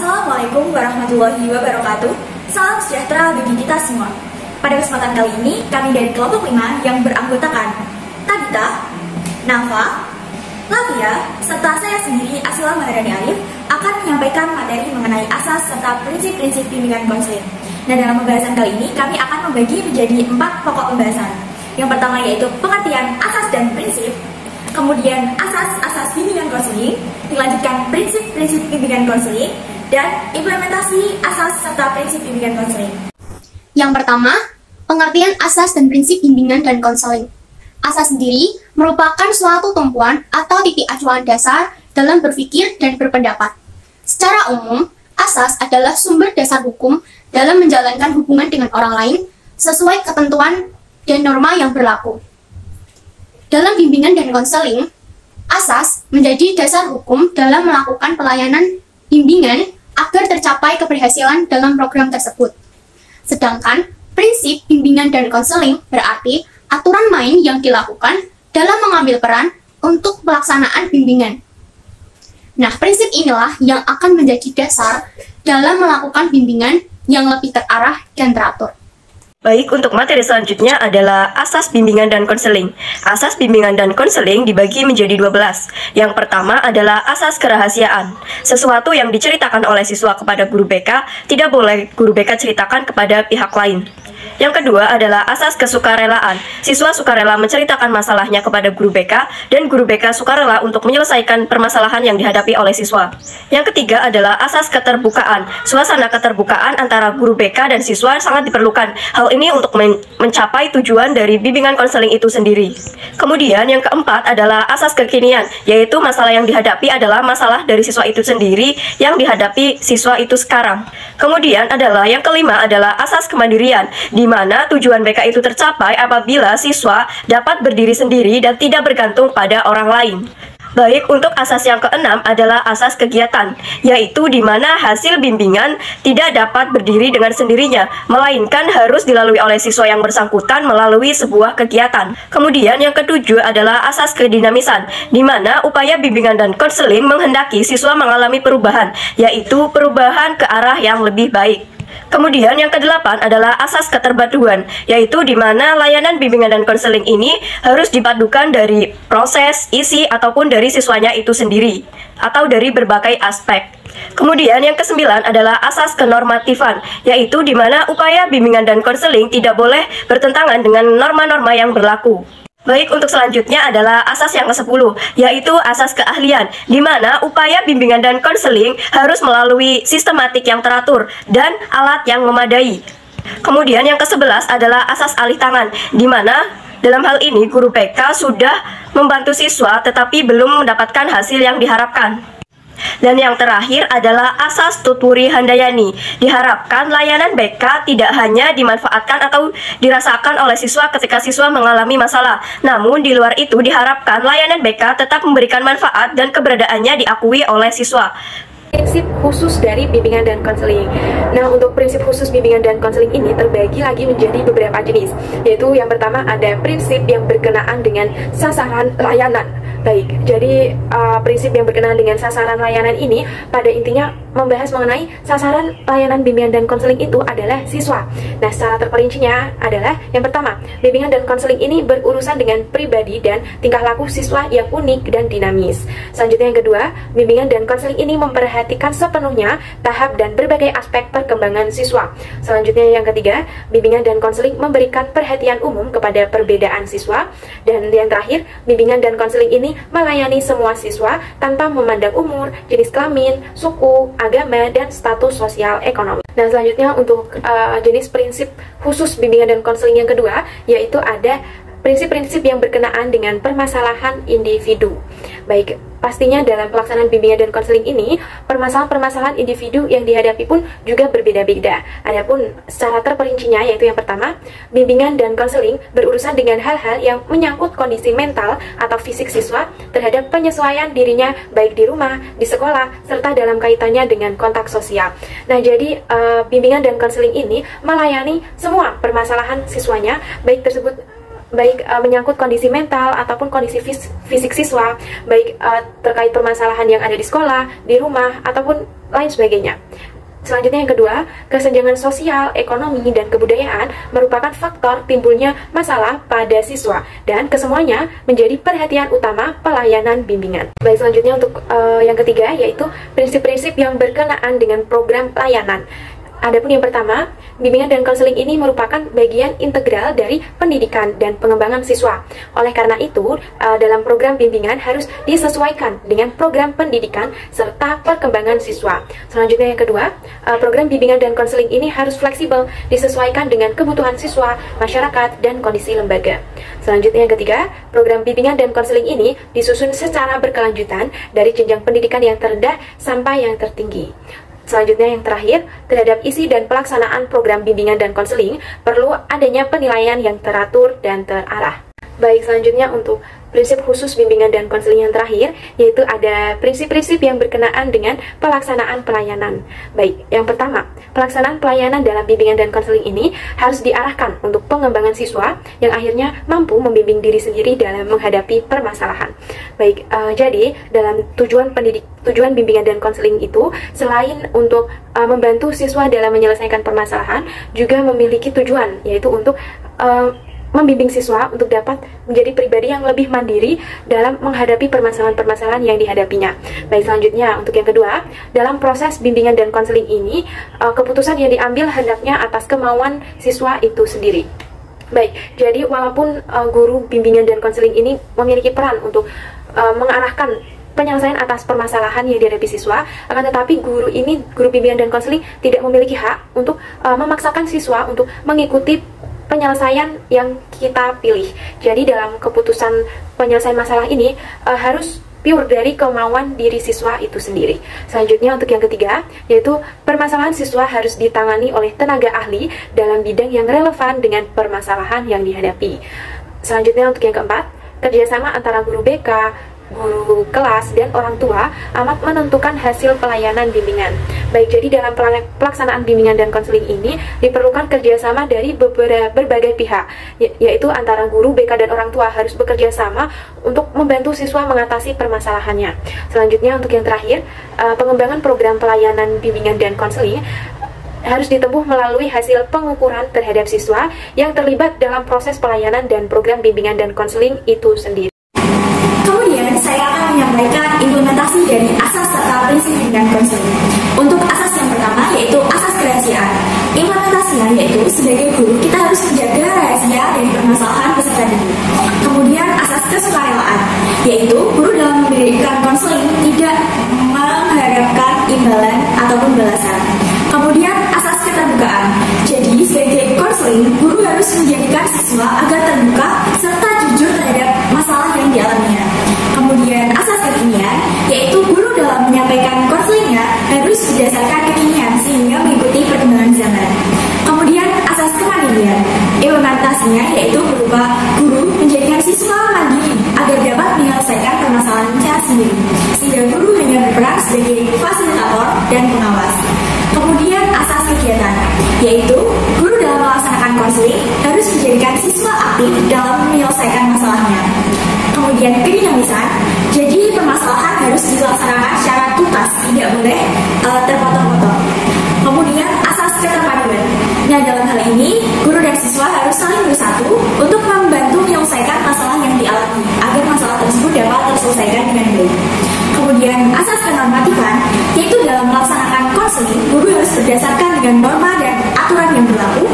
Assalamualaikum warahmatullahi wabarakatuh. Salam sejahtera bagi kita semua. Pada kesempatan kali ini, kami dari kelompok 5 yang beranggotakan Tabita, Nafa, Lavia, serta saya sendiri Asila Maharani Alif akan menyampaikan materi mengenai asas serta prinsip-prinsip bimbingan konseling. Nah, dalam pembahasan kali ini kami akan membagi menjadi 4 pokok pembahasan. Yang pertama yaitu pengertian asas dan prinsip, kemudian asas-asas bimbingan konseling, dilanjutkan prinsip-prinsip bimbingan konseling, dan implementasi asas serta prinsip bimbingan konseling. Yang pertama, pengertian asas dan prinsip bimbingan dan konseling. Asas sendiri merupakan suatu tumpuan atau titik acuan dasar dalam berpikir dan berpendapat. Secara umum, asas adalah sumber dasar hukum dalam menjalankan hubungan dengan orang lain sesuai ketentuan dan norma yang berlaku. Dalam bimbingan dan konseling, asas menjadi dasar hukum dalam melakukan pelayanan bimbingan agar tercapai keberhasilan dalam program tersebut. Sedangkan prinsip bimbingan dan konseling berarti aturan main yang dilakukan dalam mengambil peran untuk pelaksanaan bimbingan. Nah, prinsip inilah yang akan menjadi dasar dalam melakukan bimbingan yang lebih terarah dan teratur. Baik, untuk materi selanjutnya adalah asas bimbingan dan konseling. Asas bimbingan dan konseling dibagi menjadi 12. Yang pertama adalah asas kerahasiaan. Sesuatu yang diceritakan oleh siswa kepada guru BK tidak boleh guru BK ceritakan kepada pihak lain. Yang kedua adalah asas kesukarelaan. Siswa sukarela menceritakan masalahnya kepada guru BK dan guru BK sukarela untuk menyelesaikan permasalahan yang dihadapi oleh siswa. Yang ketiga adalah asas keterbukaan. Suasana keterbukaan antara guru BK dan siswa sangat diperlukan. Hal ini untuk mencapai tujuan dari bimbingan konseling itu sendiri. Kemudian yang keempat adalah asas kekinian, yaitu masalah yang dihadapi adalah masalah dari siswa itu sendiri yang dihadapi siswa itu sekarang. Kemudian adalah yang kelima adalah asas kemandirian, di mana tujuan BK itu tercapai apabila siswa dapat berdiri sendiri dan tidak bergantung pada orang lain. Baik, untuk asas yang keenam adalah asas kegiatan, yaitu di mana hasil bimbingan tidak dapat berdiri dengan sendirinya, melainkan harus dilalui oleh siswa yang bersangkutan melalui sebuah kegiatan. Kemudian yang ketujuh adalah asas kedinamisan, di mana upaya bimbingan dan konseling menghendaki siswa mengalami perubahan, yaitu perubahan ke arah yang lebih baik. Kemudian yang kedelapan adalah asas keterpaduan, yaitu di mana layanan bimbingan dan konseling ini harus dipadukan dari proses, isi, ataupun dari siswanya itu sendiri, atau dari berbagai aspek. Kemudian yang kesembilan adalah asas kenormatifan, yaitu di mana upaya bimbingan dan konseling tidak boleh bertentangan dengan norma-norma yang berlaku. Baik, untuk selanjutnya adalah asas yang ke-10, yaitu asas keahlian, di mana upaya bimbingan dan konseling harus melalui sistematik yang teratur dan alat yang memadai. Kemudian yang ke-11 adalah asas alih tangan, di mana dalam hal ini guru BK sudah membantu siswa tetapi belum mendapatkan hasil yang diharapkan. Dan yang terakhir adalah asas tuturi handayani. Diharapkan layanan BK tidak hanya dimanfaatkan atau dirasakan oleh siswa ketika siswa mengalami masalah, namun di luar itu diharapkan layanan BK tetap memberikan manfaat dan keberadaannya diakui oleh siswa. Prinsip khusus dari bimbingan dan konseling. Nah, untuk prinsip khusus bimbingan dan konseling ini terbagi lagi menjadi beberapa jenis, yaitu yang pertama ada prinsip yang berkenaan dengan sasaran layanan. Baik, jadi prinsip yang berkenaan dengan sasaran layanan ini pada intinya membahas mengenai sasaran layanan bimbingan dan konseling itu adalah siswa. Nah, secara terperincinya adalah yang pertama, bimbingan dan konseling ini berurusan dengan pribadi dan tingkah laku siswa yang unik dan dinamis. Selanjutnya yang kedua, bimbingan dan konseling ini memperhatikan sepenuhnya tahap dan berbagai aspek perkembangan siswa. Selanjutnya yang ketiga, bimbingan dan konseling memberikan perhatian umum kepada perbedaan siswa. Dan yang terakhir, bimbingan dan konseling ini melayani semua siswa tanpa memandang umur, jenis kelamin, suku, agama, dan status sosial ekonomi. Nah, selanjutnya untuk jenis prinsip khusus bimbingan dan konseling yang kedua, yaitu ada prinsip-prinsip yang berkenaan dengan permasalahan individu. Baik, pastinya dalam pelaksanaan bimbingan dan konseling ini, permasalahan-permasalahan individu yang dihadapi pun juga berbeda-beda. Adapun secara terperincinya, yaitu yang pertama, bimbingan dan konseling berurusan dengan hal-hal yang menyangkut kondisi mental atau fisik siswa terhadap penyesuaian dirinya baik di rumah, di sekolah, serta dalam kaitannya dengan kontak sosial. Nah, jadi bimbingan dan konseling ini melayani semua permasalahan siswanya, baik tersebut baik menyangkut kondisi mental ataupun kondisi fisik siswa, baik terkait permasalahan yang ada di sekolah, di rumah, ataupun lain sebagainya. Selanjutnya yang kedua, kesenjangan sosial, ekonomi, dan kebudayaan merupakan faktor timbulnya masalah pada siswa, dan kesemuanya menjadi perhatian utama pelayanan bimbingan. Baik, selanjutnya untuk yang ketiga, yaitu prinsip-prinsip yang berkenaan dengan program pelayanan. Adapun yang pertama, bimbingan dan konseling ini merupakan bagian integral dari pendidikan dan pengembangan siswa. Oleh karena itu, dalam program bimbingan harus disesuaikan dengan program pendidikan serta perkembangan siswa. Selanjutnya yang kedua, program bimbingan dan konseling ini harus fleksibel, disesuaikan dengan kebutuhan siswa, masyarakat, dan kondisi lembaga. Selanjutnya yang ketiga, program bimbingan dan konseling ini disusun secara berkelanjutan dari jenjang pendidikan yang terendah sampai yang tertinggi. Selanjutnya yang terakhir, terhadap isi dan pelaksanaan program bimbingan dan konseling perlu adanya penilaian yang teratur dan terarah. Baik, selanjutnya untuk prinsip khusus bimbingan dan konseling yang terakhir, yaitu ada prinsip-prinsip yang berkenaan dengan pelaksanaan pelayanan. Baik, yang pertama, pelaksanaan pelayanan dalam bimbingan dan konseling ini harus diarahkan untuk pengembangan siswa yang akhirnya mampu membimbing diri sendiri dalam menghadapi permasalahan. Baik, jadi dalam tujuan bimbingan dan konseling itu, selain untuk membantu siswa dalam menyelesaikan permasalahan, juga memiliki tujuan, yaitu untuk membimbing siswa untuk dapat menjadi pribadi yang lebih mandiri dalam menghadapi permasalahan-permasalahan yang dihadapinya. Baik, selanjutnya untuk yang kedua, dalam proses bimbingan dan konseling ini, keputusan yang diambil hendaknya atas kemauan siswa itu sendiri. Baik, jadi walaupun guru bimbingan dan konseling ini memiliki peran untuk mengarahkan penyelesaian atas permasalahan yang dihadapi siswa, akan tetapi guru bimbingan dan konseling tidak memiliki hak untuk memaksakan siswa untuk mengikuti penyelesaian yang kita pilih. Jadi dalam keputusan penyelesaian masalah ini harus pure dari kemauan diri siswa itu sendiri. Selanjutnya untuk yang ketiga, yaitu permasalahan siswa harus ditangani oleh tenaga ahli dalam bidang yang relevan dengan permasalahan yang dihadapi. Selanjutnya untuk yang keempat, kerjasama antara guru BK, guru kelas, dan orang tua amat menentukan hasil pelayanan bimbingan. Baik, jadi dalam pelaksanaan bimbingan dan konseling ini diperlukan kerjasama dari berbagai pihak, yaitu antara guru, BK, dan orang tua harus bekerja sama untuk membantu siswa mengatasi permasalahannya. Selanjutnya untuk yang terakhir, pengembangan program pelayanan bimbingan dan konseling harus ditempuh melalui hasil pengukuran terhadap siswa yang terlibat dalam proses pelayanan dan program bimbingan dan konseling itu sendiri. Kemudian saya akan menyampaikan implementasi dari asas serta prinsip bimbingan konseling. Untuk asas yang pertama yaitu asas kerahasiaan. Implementasinya yaitu sebagai guru kita harus menjaga rahasia dari permasalahan peserta didik. Kemudian asas kesukarelaan, yaitu guru dalam memberikan konseling tidak mengharapkan imbalan ataupun balasan. Kemudian asas keterbukaan. Jadi sebagai konseling, guru harus menjadikan siswa agar terbuka serta jujur terhadap masalah yang dialaminya. Kemudian asas kekinian, yaitu guru dalam menyampaikan konselingnya harus berdasarkan kekinian sehingga mengikuti perkembangan zaman. Kemudian asas kemandirian, implementasinya yaitu berupa guru menjadikan siswa mandiri agar dapat menyelesaikan permasalahannya sendiri, sehingga guru hanya berperan sebagai fasilitator dan pengawas. Kemudian asas kegiatan, yaitu guru dalam melaksanakan konseling harus menjadikan siswa aktif dalam menyelesaikan masalahnya. Kemudian kedinamisan, jadi permasalahan harus dilaksanakan secara tuntas, tidak boleh terpotong-potong. Kemudian asas keterpaduan. Nah, dalam hal ini guru dan siswa harus saling bersatu untuk membantu menyelesaikan masalah yang dialami agar masalah tersebut dapat terselesaikan dengan baik. Kemudian asas kenormatifan, yaitu dalam melaksanakan konseling guru harus berdasarkan dengan norma dan aturan yang berlaku.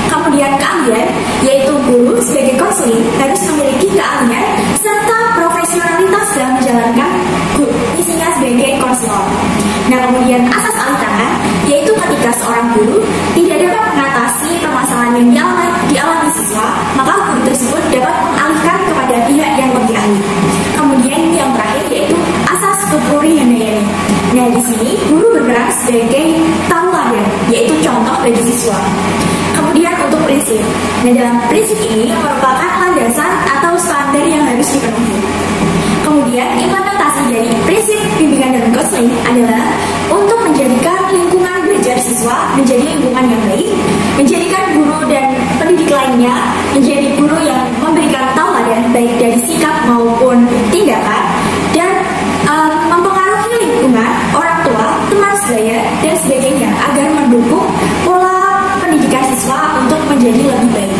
Kemudian keahlian, yaitu guru sebagai konseling harus memiliki keahlian serta profesionalitas dalam menjalankan misinya sebagai konselor. Nah, kemudian asas alih tangan, yaitu ketika seorang guru tidak dapat mengatasi permasalahan yang dialami siswa, maka guru tersebut dapat mengalihkan kepada pihak yang lebih ahli. Kemudian yang terakhir yaitu asas keprurihandayani. Nah, di sini guru berperan sebagai tauladan, yaitu contoh bagi siswa. Kemudian untuk prinsip. Nah, dalam prinsip ini merupakan landasan atau standar yang harus dipenuhi. Kemudian implementasi dari prinsip bimbingan dan konseling adalah untuk menjadikan lingkungan belajar siswa siswa menjadi lingkungan yang baik, menjadikan guru dan pendidik lainnya menjadi guru yang memberikan tauladan baik dari sikap maupun tindakan, dan mempengaruhi lingkungan, orang tua, teman sebaya, dan sebagainya agar mendukung pola pendidikan siswa untuk menjadi lebih baik.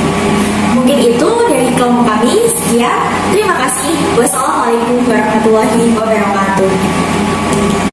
Mungkin itu dari kelompok kami. Sekian, terima kasih. Wassalamualaikum warahmatullahi wabarakatuh.